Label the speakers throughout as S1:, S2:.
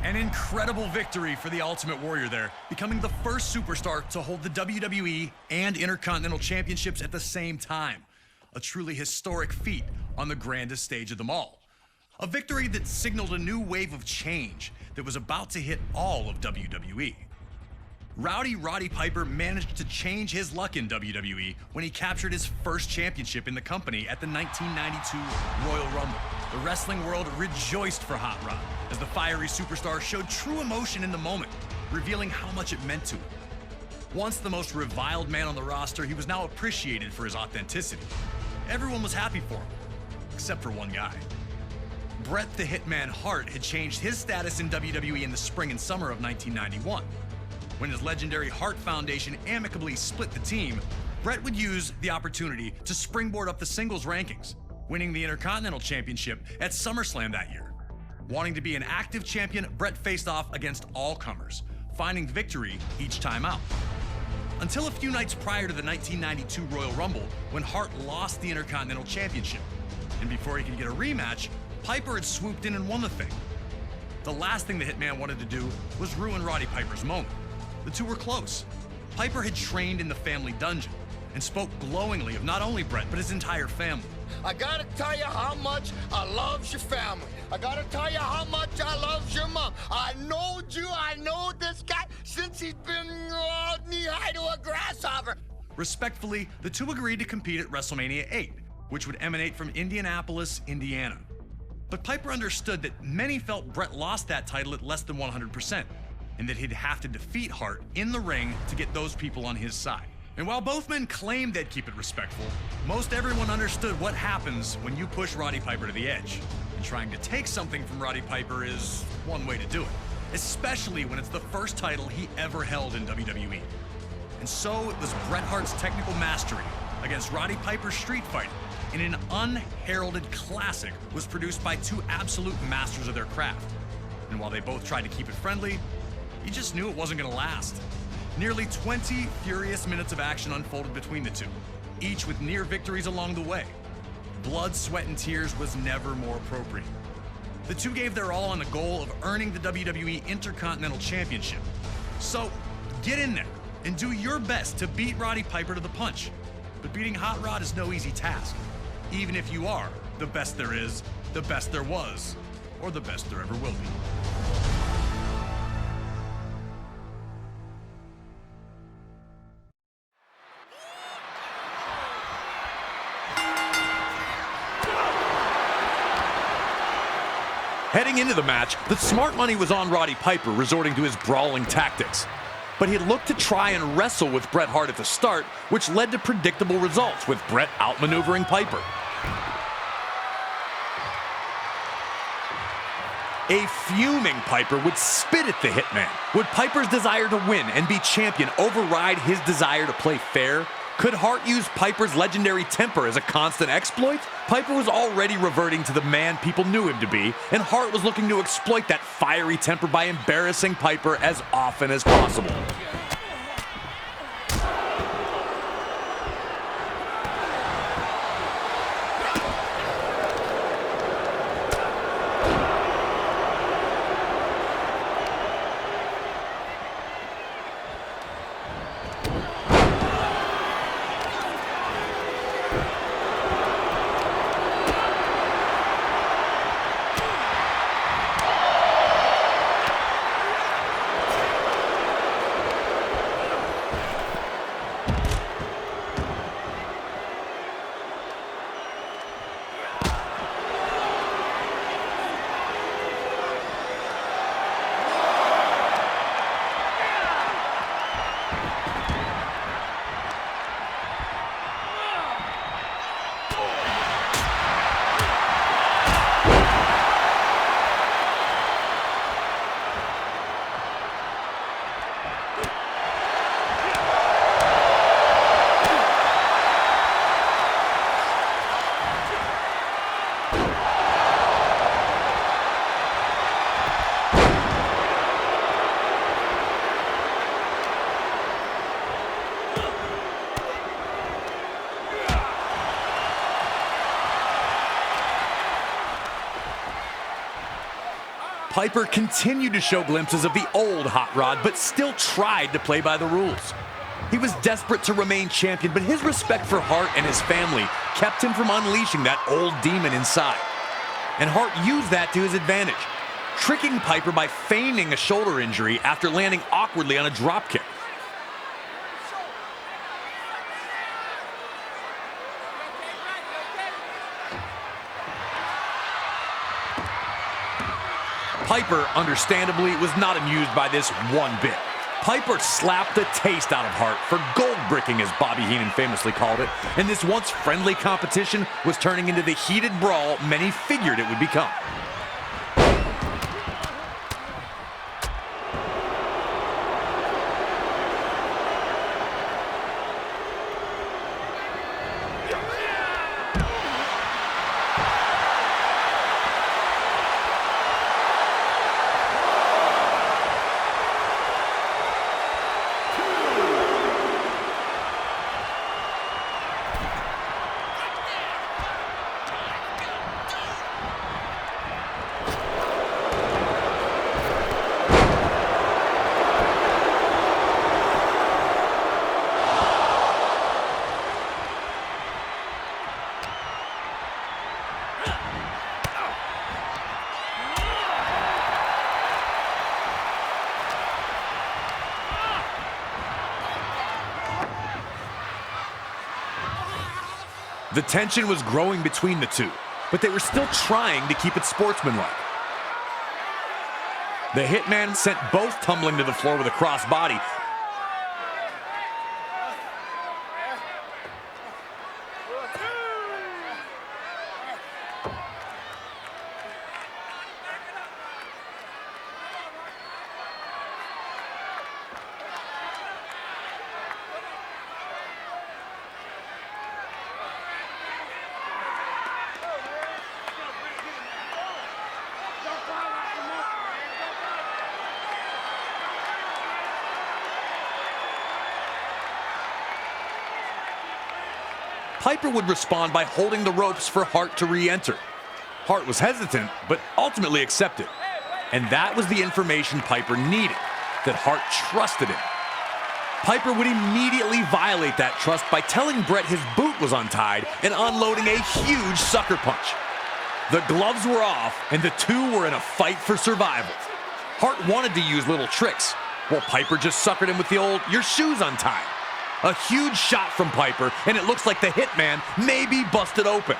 S1: An incredible victory for the Ultimate Warrior there, becoming the first superstar to hold the WWE and Intercontinental Championships at the same time. A truly historic feat on the grandest stage of them all. A victory that signaled a new wave of change that was about to hit all of WWE. Roddy Piper managed to change his luck in WWE when he captured his first championship in the company at the 1992 Royal Rumble. The wrestling world rejoiced for Hot Rod as the fiery superstar showed true emotion in the moment, revealing how much it meant to him. Once the most reviled man on the roster, he was now appreciated for his authenticity. Everyone was happy for him, except for one guy. Bret the Hitman Hart had changed his status in WWE in the spring and summer of 1991. When his legendary Hart Foundation amicably split the team, Bret would use the opportunity to springboard up the singles rankings, winning the Intercontinental Championship at SummerSlam that year. Wanting to be an active champion, Bret faced off against all comers, finding victory each time out. Until a few nights prior to the 1992 Royal Rumble, when Hart lost the Intercontinental Championship. And before he could get a rematch, Piper had swooped in and won the thing. The last thing the Hitman wanted to do was ruin Roddy Piper's moment. The two were close. Piper had trained in the family dungeon and spoke glowingly of not only Bret, but his entire family.
S2: I gotta tell you how much I love your family. I gotta tell you how much I love your mom. I knowed you, I know this guy since he's been knee-high to a grasshopper.
S1: Respectfully, the two agreed to compete at WrestleMania 8, which would emanate from Indianapolis, Indiana. But Piper understood that many felt Bret lost that title at less than 100%, and that he'd have to defeat Hart in the ring to get those people on his side. And while both men claimed they'd keep it respectful, most everyone understood what happens when you push Roddy Piper to the edge. And trying to take something from Roddy Piper is one way to do it, especially when it's the first title he ever held in WWE. And so it was Bret Hart's technical mastery against Roddy Piper's street fighting in an unheralded classic was produced by two absolute masters of their craft. And while they both tried to keep it friendly, you just knew it wasn't gonna last. Nearly 20 furious minutes of action unfolded between the two, each with near victories along the way. Blood, sweat, and tears was never more appropriate. The two gave their all on the goal of earning the WWE Intercontinental Championship. So, get in there and do your best to beat Roddy Piper to the punch. But beating Hot Rod is no easy task, even if you are the best there is, the best there was, or the best there ever will be. Heading into the match, the smart money was on Roddy Piper, resorting to his brawling tactics. But he looked to try and wrestle with Bret Hart at the start, which led to predictable results, with Bret outmaneuvering Piper. A fuming Piper would spit at the Hitman. Would Piper's desire to win and be champion override his desire to play fair? Could Hart use Piper's legendary temper as a constant exploit? Piper was already reverting to the man people knew him to be, and Hart was looking to exploit that fiery temper by embarrassing Piper as often as possible. Piper continued to show glimpses of the old Hot Rod, but still tried to play by the rules. He was desperate to remain champion, but his respect for Hart and his family kept him from unleashing that old demon inside. And Hart used that to his advantage, tricking Piper by feigning a shoulder injury after landing awkwardly on a dropkick. Piper, understandably, was not amused by this one bit. Piper slapped the taste out of Hart for gold bricking, as Bobby Heenan famously called it, and this once friendly competition was turning into the heated brawl many figured it would become. The tension was growing between the two, but they were still trying to keep it sportsmanlike. The Hitman sent both tumbling to the floor with a crossbody. Piper would respond by holding the ropes for Hart to re-enter. Hart was hesitant, but ultimately accepted. And that was the information Piper needed, that Hart trusted him. Piper would immediately violate that trust by telling Bret his boot was untied and unloading a huge sucker punch. The gloves were off, and the two were in a fight for survival. Hart wanted to use little tricks, while Piper just suckered him with the old, "your shoe's untied." A huge shot from Piper, and it looks like the Hitman may be busted open.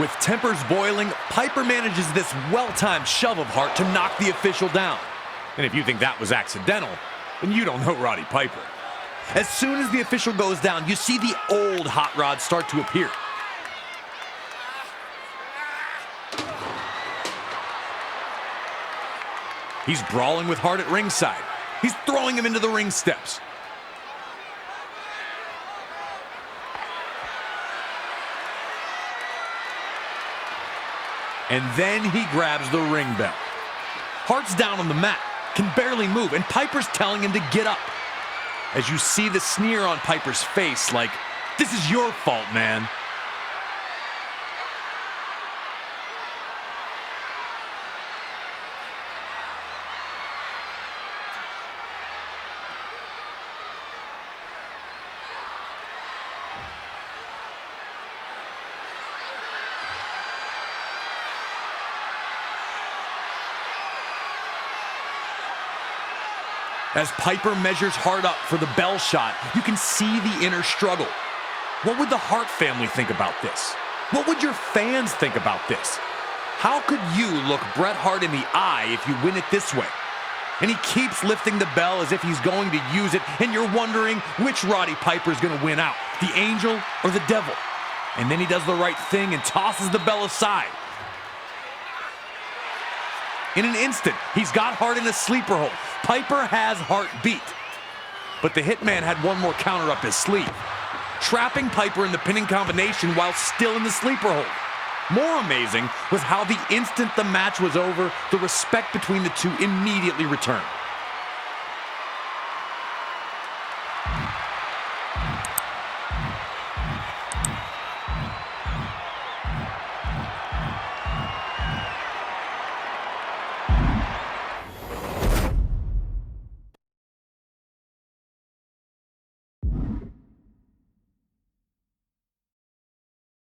S1: With tempers boiling, Piper manages this well-timed shove of Hart to knock the official down. And if you think that was accidental, then you don't know Roddy Piper. As soon as the official goes down, you see the old hot rod start to appear. He's brawling with Hart at ringside. He's throwing him into the ring steps. And then he grabs the ring bell. Hart's down on the mat, can barely move, and Piper's telling him to get up. As you see the sneer on Piper's face, like, this is your fault, man. As Piper measures Hart up for the bell shot, you can see the inner struggle. What would the Hart family think about this? What would your fans think about this? How could you look Bret Hart in the eye if you win it this way? And he keeps lifting the bell as if he's going to use it, and you're wondering which Roddy Piper is going to win out, the angel or the devil. And then he does the right thing and tosses the bell aside. In an instant, he's got Hart in a sleeper hold. Piper has Hart beat. But the Hitman had one more counter up his sleeve, trapping Piper in the pinning combination while still in the sleeper hold. More amazing was how the instant the match was over, the respect between the two immediately returned.